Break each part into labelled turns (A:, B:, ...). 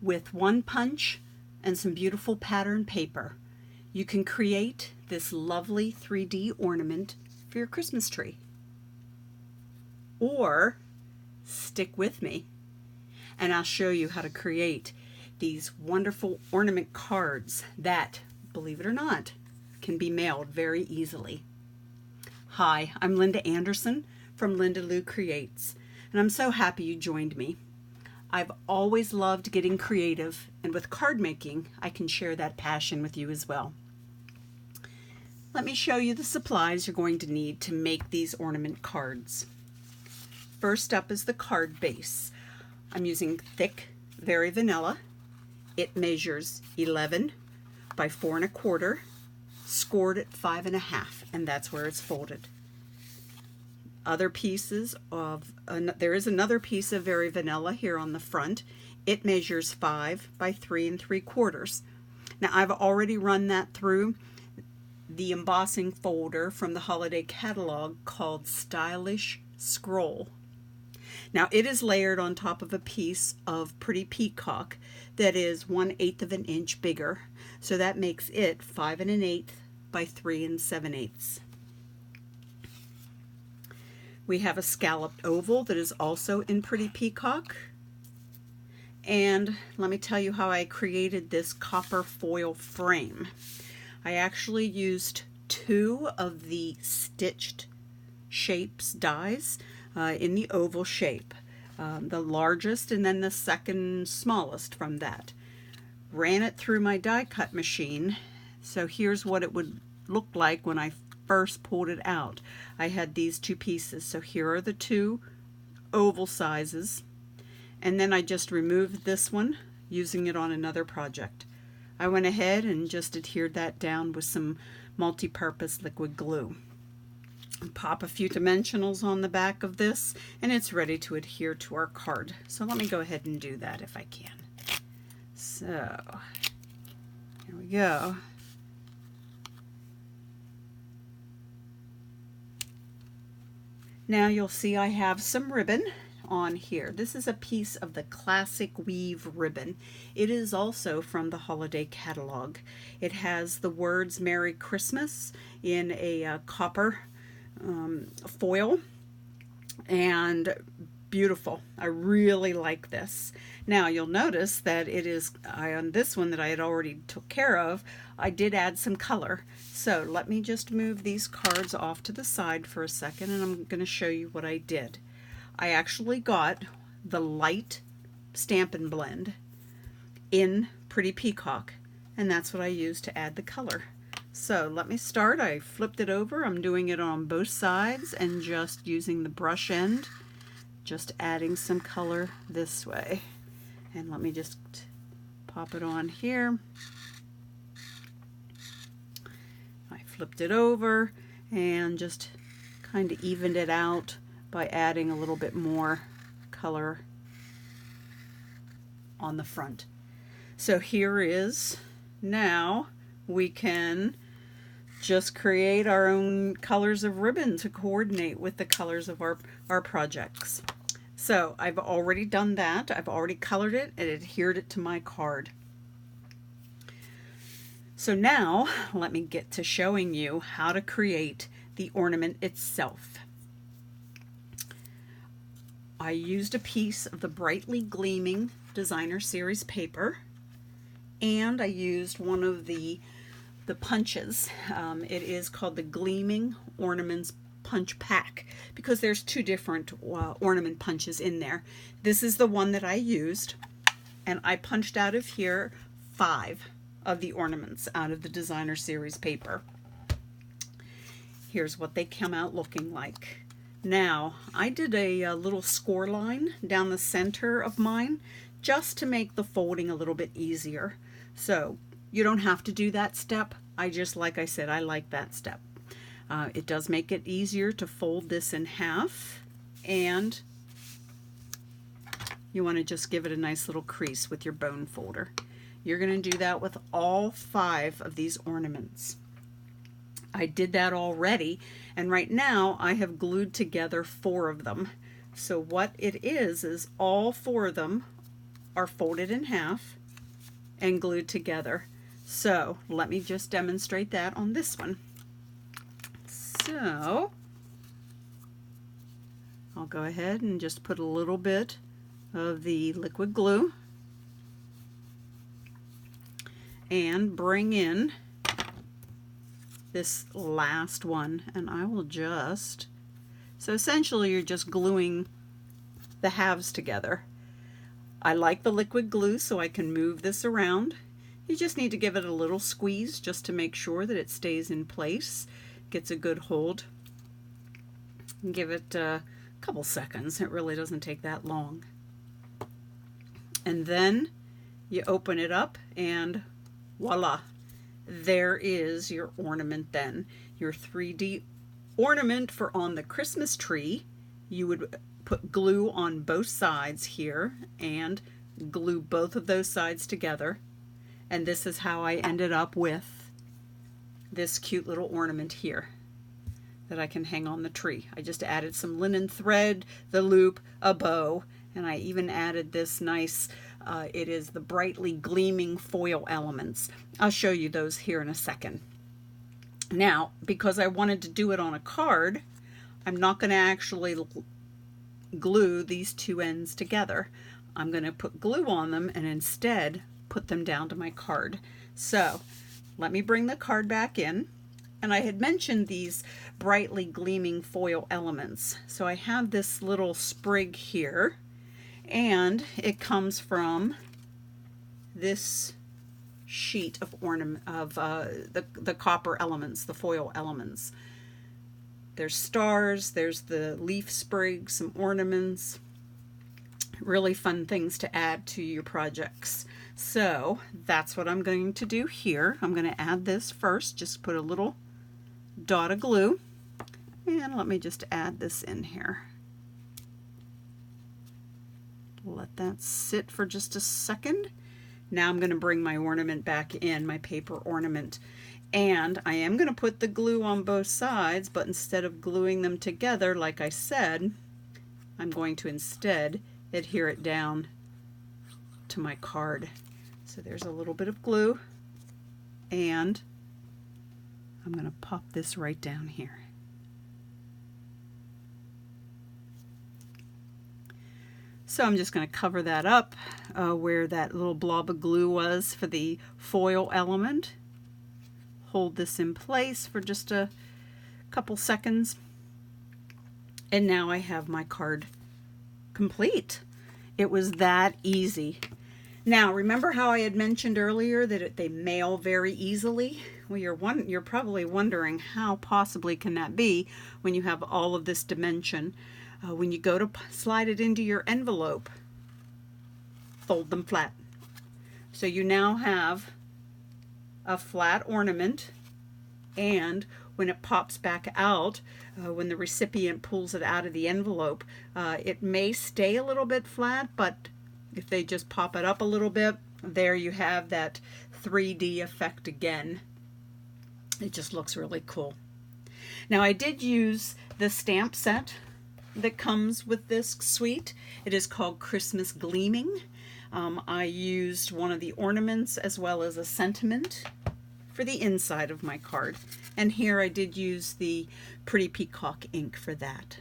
A: with one punch and some beautiful pattern paper, you can create this lovely 3D ornament for your Christmas tree. Or stick with me and I'll show you how to create these wonderful ornament cards that, believe it or not, can be mailed very easily. Hi, I'm Linda Anderson from Linda Lou Creates, and I'm so happy you joined me. I've always loved getting creative, and with card making, I can share that passion with you as well. Let me show you the supplies you're going to need to make these ornament cards. First up is the card base. I'm using thick, very vanilla. It measures 11 by 4 1/4, scored at 5 1/2, and that's where it's folded. Other pieces of, there is another piece of very vanilla here on the front. It measures 5 by 3 3/4. Now I've already run that through the embossing folder from the holiday catalog called Stylish Scroll. Now it is layered on top of a piece of Pretty Peacock that is 1/8 of an inch bigger. So that makes it 5 1/8 by 3 7/8. We have a scalloped oval that is also in Pretty Peacock. And let me tell you how I created this copper foil frame. I actually used 2 of the stitched shapes dies in the oval shape, the largest and then the second smallest from that. Ran it through my die cut machine, so here's what it would look like when I first pulled it out. I had these 2 pieces, so here are the 2 oval sizes, and then I just removed this one using it on another project. I went ahead and just adhered that down with some multi-purpose liquid glue. Pop a few dimensionals on the back of this and it's ready to adhere to our card. So let me go ahead and do that if I can. So here we go. Now you'll see I have some ribbon on here. This is a piece of the classic weave ribbon. It is also from the holiday catalog. It has the words Merry Christmas in a copper foil, and beautiful. I really like this. Now you'll notice that it is on this one that I had already took care of, I did add some color. So let me just move these cards off to the side for a second and I'm going to show you what I did. I actually got the light Stampin' Blend in Pretty Peacock, and that's what I used to add the color. So let me start. I flipped it over. I'm doing it on both sides and just using the brush end, just adding some color this way. And let me just pop it on here. I flipped it over and just kind of evened it out by adding a little bit more color on the front. So here is, now we can just create our own colors of ribbon to coordinate with the colors of our projects. So I've already done that. I've already colored it and adhered it to my card. So now let me get to showing you how to create the ornament itself. I used a piece of the brightly gleaming designer series paper, and I used one of the punches. It is called the Gleaming Ornaments Punch Pack because there's 2 different ornament punches in there. This is the one that I used, and I punched out of here 5 of the ornaments out of the designer series paper. Here's what they come out looking like. Now I did a little score line down the center of mine just to make the folding a little bit easier. So you don't have to do that step. Like I said, I like that step. It does make it easier to fold this in half, and you want to just give it a nice little crease with your bone folder. You're going to do that with all 5 of these ornaments. I did that already, and right now I have glued together 4 of them. So what it is all 4 of them are folded in half and glued together. So let me just demonstrate that on this one. So I'll go ahead and just put a little bit of the liquid glue and bring in this last one, and I will just, so essentially you're just gluing the halves together. I like the liquid glue so I can move this around. You just need to give it a little squeeze just to make sure that it stays in place, gets a good hold. Give it a couple seconds. It really doesn't take that long. And then you open it up and voila, there is your ornament then. Your 3D ornament for on the Christmas tree. You would put glue on both sides here and glue both of those sides together. And this is how I ended up with this cute little ornament here that I can hang on the tree. I just added some linen thread, the loop, a bow, and I even added this nice, it is the brightly gleaming foil elements. I'll show you those here in a second. Now, because I wanted to do it on a card, I'm not going to actually glue these two ends together. I'm going to put glue on them and instead put them down to my card. So let me bring the card back in. And I had mentioned these brightly gleaming foil elements. So I have this little sprig here, and it comes from this sheet of ornament of the copper elements, the foil elements. There's stars, there's the leaf sprig, some ornaments, really fun things to add to your projects. So that's what I'm going to do here. I'm going to add this first, just put a little dot of glue, and let me just add this in here. Let that sit for just a second. Now I'm going to bring my ornament back in, my paper ornament, and I am going to put the glue on both sides, but instead of gluing them together like I said, I'm going to instead adhere it down to my card. So there's a little bit of glue, and I'm going to pop this right down here. So I'm just going to cover that up where that little blob of glue was for the foil element. Hold this in place for just a couple seconds. And now I have my card complete. It was that easy. Now, remember how I had mentioned earlier that they mail very easily? Well, you're probably wondering how possibly can that be when you have all of this dimension. When you go to slide it into your envelope, fold them flat. So you now have a flat ornament, and when it pops back out, when the recipient pulls it out of the envelope, it may stay a little bit flat, but if they just pop it up a little bit, there you have that 3D effect again. It just looks really cool. Now I did use the stamp set that comes with this suite. It is called Christmas Gleaming. I used one of the ornaments as well as a sentiment for the inside of my card. And here I did use the Pretty Peacock ink for that.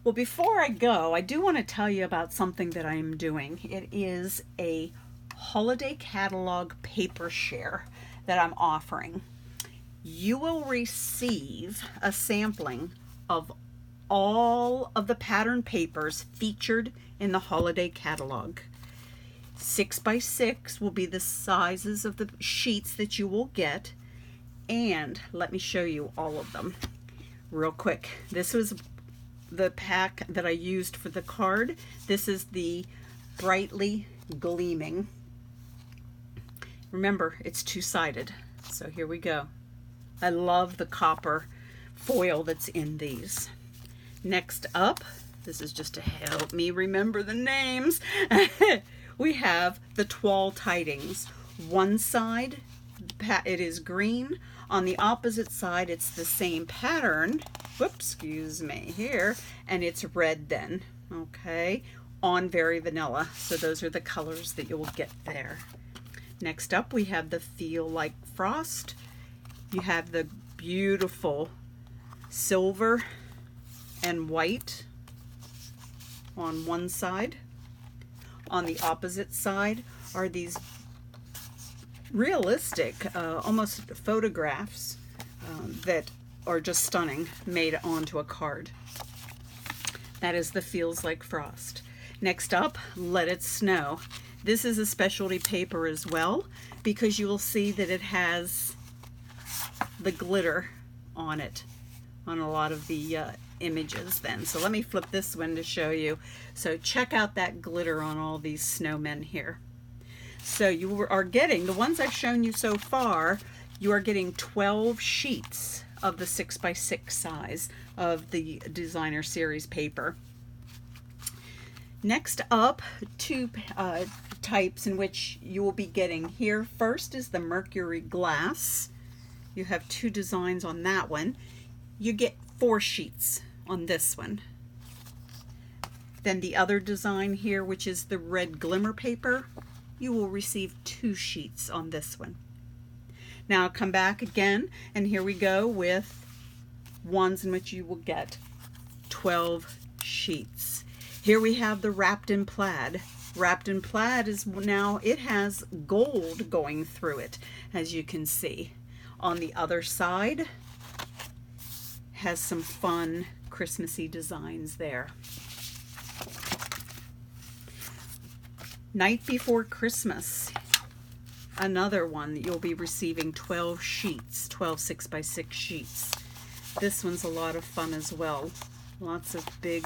A: Well, before I go, I do want to tell you about something that I am doing. It is a holiday catalog paper share that I'm offering. You will receive a sampling of all of the pattern papers featured in the holiday catalog. 6 by 6 will be the sizes of the sheets that you will get, and let me show you all of them real quick. This was the pack that I used for the card. This is the brightly gleaming. Remember, it's two-sided, so here we go. I love the copper foil that's in these. Next up, this is just to help me remember the names, we have the Twawl Tidings. One side, it is green. On the opposite side, it's the same pattern. Whoops, excuse me here. And it's red then. Okay. on Very Vanilla. So those are the colors that you'll get there. Next up, we have the Feel Like Frost. You have the beautiful silver and white on one side. On the opposite side are these realistic, almost photographs that are just stunning, made onto a card. That is the Feels Like Frost. Next up, Let It Snow. This is a specialty paper as well, because you will see that it has the glitter on it on a lot of the images then. So let me flip this one to show you. So check out that glitter on all these snowmen here. So you are getting, the ones I've shown you so far, you are getting 12 sheets of the 6x6 size of the Designer Series paper. Next up, two types in which you will be getting here. First is the Mercury Glass. You have two designs on that one. You get 4 sheets on this one. Then the other design here, which is the Red Glimmer paper, you will receive 2 sheets on this one. Now I'll come back again, and here we go with ones in which you will get 12 sheets. Here we have the Wrapped in Plaid. Wrapped in Plaid is now, it has gold going through it, as you can see. On the other side, has some fun Christmassy designs there. Night Before Christmas, another one that you'll be receiving 12 sheets, 12 6x6 sheets. This one's a lot of fun as well. Lots of big,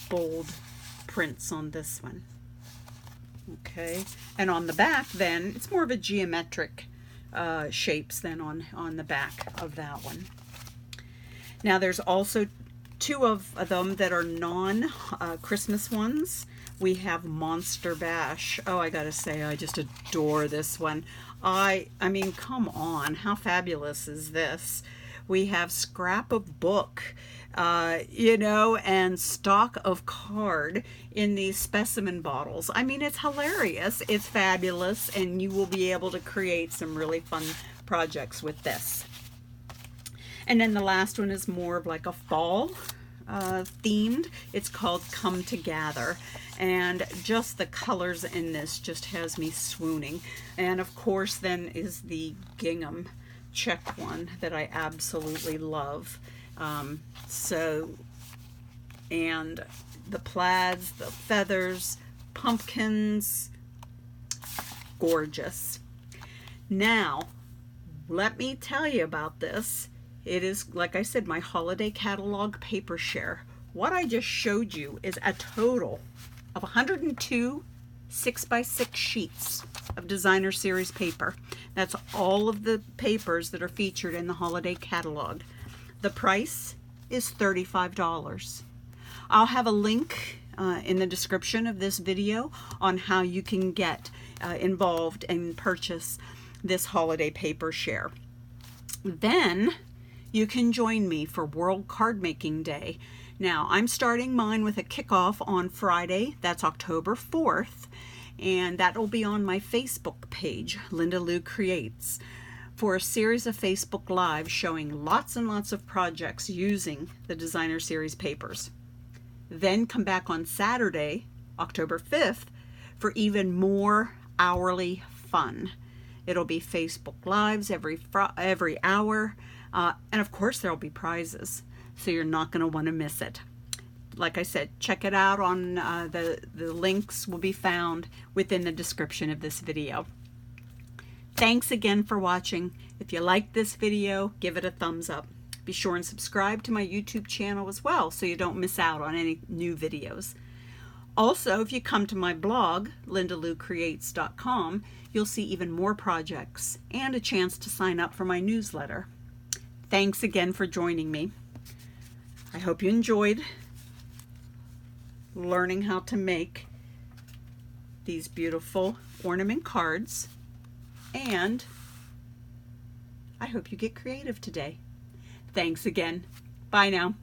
A: bold prints on this one. Okay, and on the back then, it's more of a geometric shapes than on the back of that one. Now there's also 2 of them that are non-Christmas ones. We have Monster Bash. Oh, I gotta say, I just adore this one. I mean, come on, how fabulous is this? We have Scrap of Book, you know, and Stock of Card in these specimen bottles. I mean, it's hilarious, it's fabulous, and you will be able to create some really fun projects with this. And then the last one is more of like a fall themed. It's called Come to Gather, and just the colors in this just has me swooning. And of course then is the gingham check one that I absolutely love. And the plaids, the feathers, pumpkins, gorgeous. Now let me tell you about this. It is, like I said, my holiday catalog paper share. What I just showed you is a total of 102 6x6 sheets of Designer Series paper. That's all of the papers that are featured in the holiday catalog. The price is $35. I'll have a link in the description of this video on how you can get involved and purchase this holiday paper share. Then you can join me for World Card Making Day. Now, I'm starting mine with a kickoff on Friday. That's October 4th. And that will be on my Facebook page, Linda Lou Creates, for a series of Facebook Lives showing lots and lots of projects using the Designer Series papers. Then come back on Saturday, October 5th, for even more hourly fun. It'll be Facebook Lives every hour. And of course there'll be prizes, so you're not going to want to miss it. Like I said, check it out on the links will be found within the description of this video. Thanks again for watching. If you like this video, give it a thumbs up. Be sure and subscribe to my YouTube channel as well so you don't miss out on any new videos. Also, if you come to my blog, lindaloucreates.com, you'll see even more projects and a chance to sign up for my newsletter. Thanks again for joining me. I hope you enjoyed learning how to make these beautiful ornament cards, and I hope you get creative today. Thanks again. Bye now.